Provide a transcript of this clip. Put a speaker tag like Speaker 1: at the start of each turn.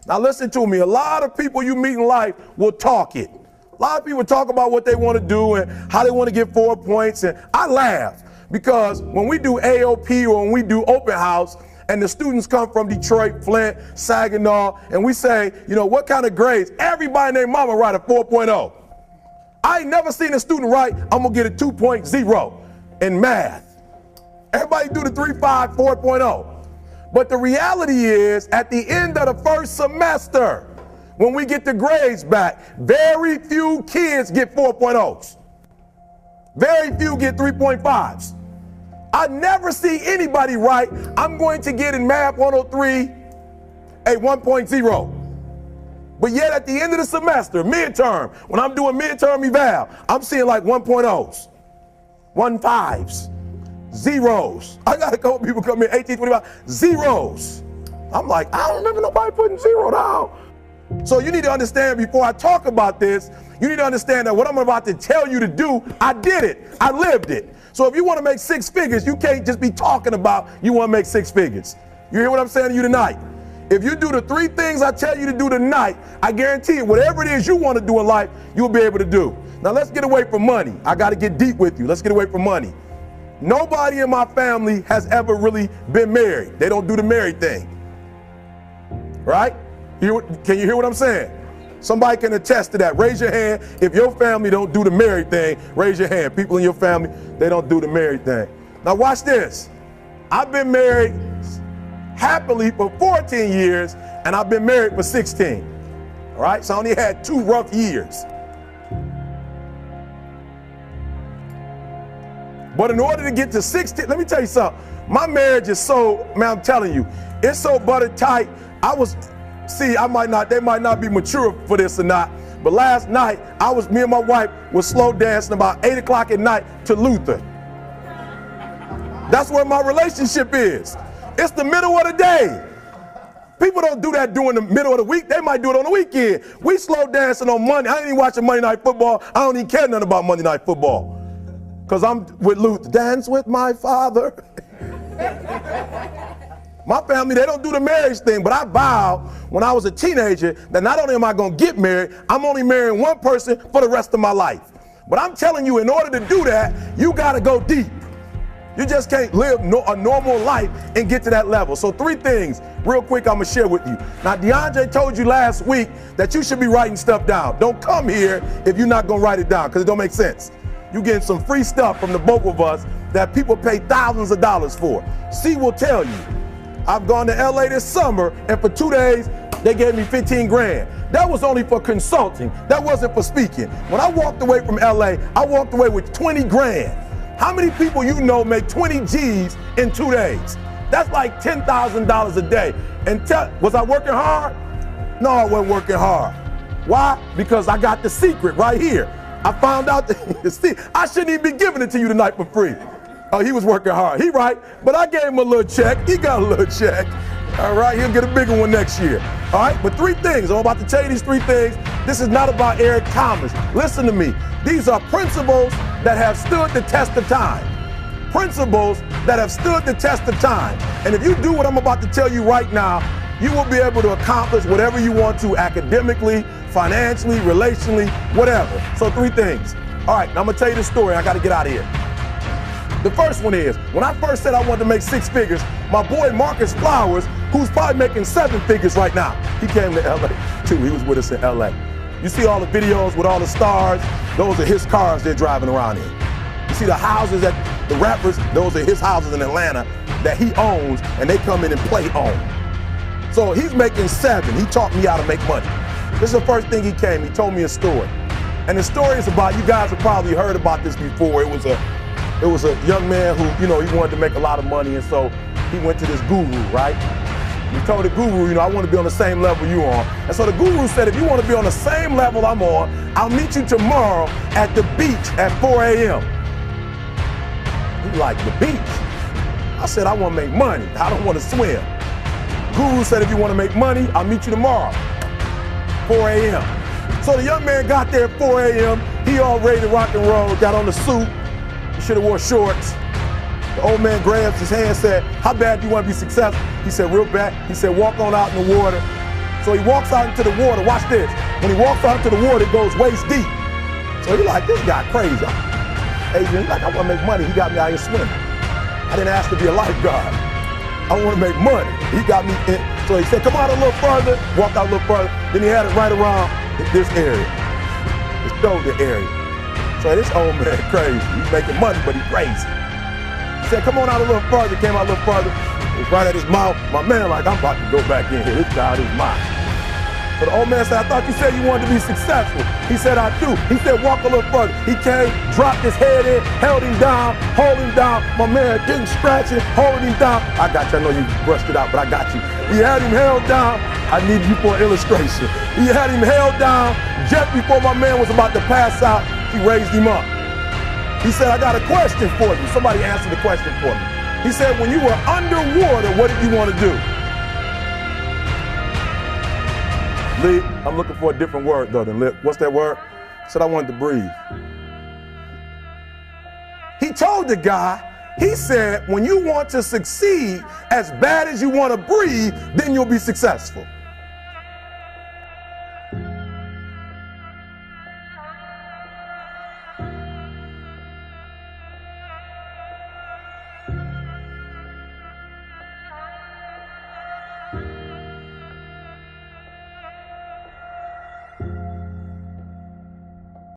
Speaker 1: Now listen to me, a lot of people you meet in life will talk it. A lot of people talk about what they want to do and how they want to get 4 points, and I laugh because when we do AOP or when we do open house and the students come from Detroit, Flint, Saginaw, and we say, you know, what kind of grades? Everybody and their mama write a 4.0. I ain't never seen a student write, I'm going to get a 2.0 in math. Everybody do the 3.5, 4.0. But the reality is, at the end of the first semester, when we get the grades back, very few kids get 4.0s. Very few get 3.5s. I never see anybody write, I'm going to get in math 103 a 1.0. But yet at the end of the semester, midterm, when I'm doing midterm eval, I'm seeing like 1.0s, 1.5s, zeros. I got a couple people come in, 18, 25, zeros. I'm like, I don't remember nobody putting 0 down. So you need to understand, before I talk about this, you need to understand that what I'm about to tell you to do, I did it. I lived it. So if you want to make 6 figures, you can't just be talking about you want to make 6 figures. You hear what I'm saying to you tonight? If you do the 3 things I tell you to do tonight, I guarantee you, whatever it is you want to do in life, you'll be able to do. Now let's get away from money. I got to get deep with you. Let's get away from money. Nobody in my family has ever really been married. They don't do the married thing. Right? Can you hear what I'm saying? Somebody can attest to that. Raise your hand if your family don't do the married thing. Raise your hand. People in your family, they don't do the married thing. Now watch this. I've been married happily for 14 years, and I've been married for 16. All right? So I only had 2 rough years. But in order to get to 16, let me tell you something. My marriage is so, man, I'm telling you, it's so buttered tight. They might not be mature for this or not, but last night, me and my wife was slow dancing about 8 o'clock at night to Luther. That's where my relationship is. It's the middle of the day. People don't do that during the middle of the week. They might do it on the weekend. We slow dancing on Monday. I ain't even watching Monday Night Football. I don't even care nothing about Monday Night Football. Because I'm with Luther. Dance with my father. My family, they don't do the marriage thing, but I vowed when I was a teenager that not only am I going to get married, I'm only marrying one person for the rest of my life. But I'm telling you, in order to do that, you got to go deep. You just can't live a normal life and get to that level. So 3 things real quick I'm going to share with you. Now, DeAndre told you last week that you should be writing stuff down. Don't come here if you're not going to write it down, because it don't make sense. You're getting some free stuff from the both of us that people pay thousands of dollars for. C will tell you. I've gone to LA this summer, and for 2 days, they gave me 15 grand. That was only for consulting. That wasn't for speaking. When I walked away from LA, I walked away with 20 grand. How many people you know make 20 G's in 2 days? That's like $10,000 a day. And was I working hard? No, I wasn't working hard. Why? Because I got the secret right here. I found out that I shouldn't even be giving it to you tonight for free. Oh, he was working hard. He right, but I gave him a little check. He got a little check. All right, he'll get a bigger one next year. All right, but 3 things. I'm about to tell you these 3 things. This is not about Eric Thomas. Listen to me. These are principles that have stood the test of time. Principles that have stood the test of time. And if you do what I'm about to tell you right now, you will be able to accomplish whatever you want to academically, financially, relationally, whatever. So 3 things. All right, now I'm going to tell you this story. I got to get out of here. The first one is, when I first said I wanted to make 6 figures, my boy Marcus Flowers, who's probably making 7 figures right now, he came to LA too. He was with us in LA. You see all the videos with all the stars? Those are his cars they're driving around in. You see the houses that the rappers, those are his houses in Atlanta that he owns, and they come in and play on. So he's making 7. He taught me how to make money. This is the first thing he came. He told me a story. And the story is about, you guys have probably heard about this before. It was a young man who, he wanted to make a lot of money, and so he went to this guru, right? He told the guru, I want to be on the same level you on. And so the guru said, if you want to be on the same level I'm on, I'll meet you tomorrow at the beach at 4 a.m. He like, the beach? I said, I want to make money. I don't want to swim. Guru said, if you want to make money, I'll meet you tomorrow, 4 a.m. So the young man got there at 4 a.m. He all ready to rock and roll, got on the suit. He should have wore shorts. The old man grabs his hand and said, how bad do you want to be successful? He said, real bad. He said, walk on out in the water, So he walks out into the water. Watch this. When he walks out into the water, it goes waist deep. So he's like, this guy crazy. Adrian, he's like, I want to make money. He got me out here swimming. I didn't ask to be a lifeguard. I want to make money. He got me in. So he said, come out a little further. Walked out a little further. Then he had it right around this area. The shoulder area. So this old man crazy. He's making money, but he's crazy. He said, come on out a little further. Came out a little further. It was right at his mouth. My man like, I'm about to go back in here. This guy is mine. So the old man said, I thought you said you wanted to be successful. He said, I do. He said, walk a little further. He came, dropped his head in, held him down, hold him down. My man didn't scratch it, holding him down. I got you. I know you brushed it out, but I got you. He had him held down. I need you for an illustration. He had him held down. Just before my man was about to pass out, he raised him up. He said, I got a question for you. Somebody answer the question for me. He said, when you were underwater, what did you want to do? Lee, I'm looking for a different word though than lip. What's that word? He said, I wanted to breathe. He told the guy, he said, when you want to succeed as bad as you want to breathe, then you'll be successful.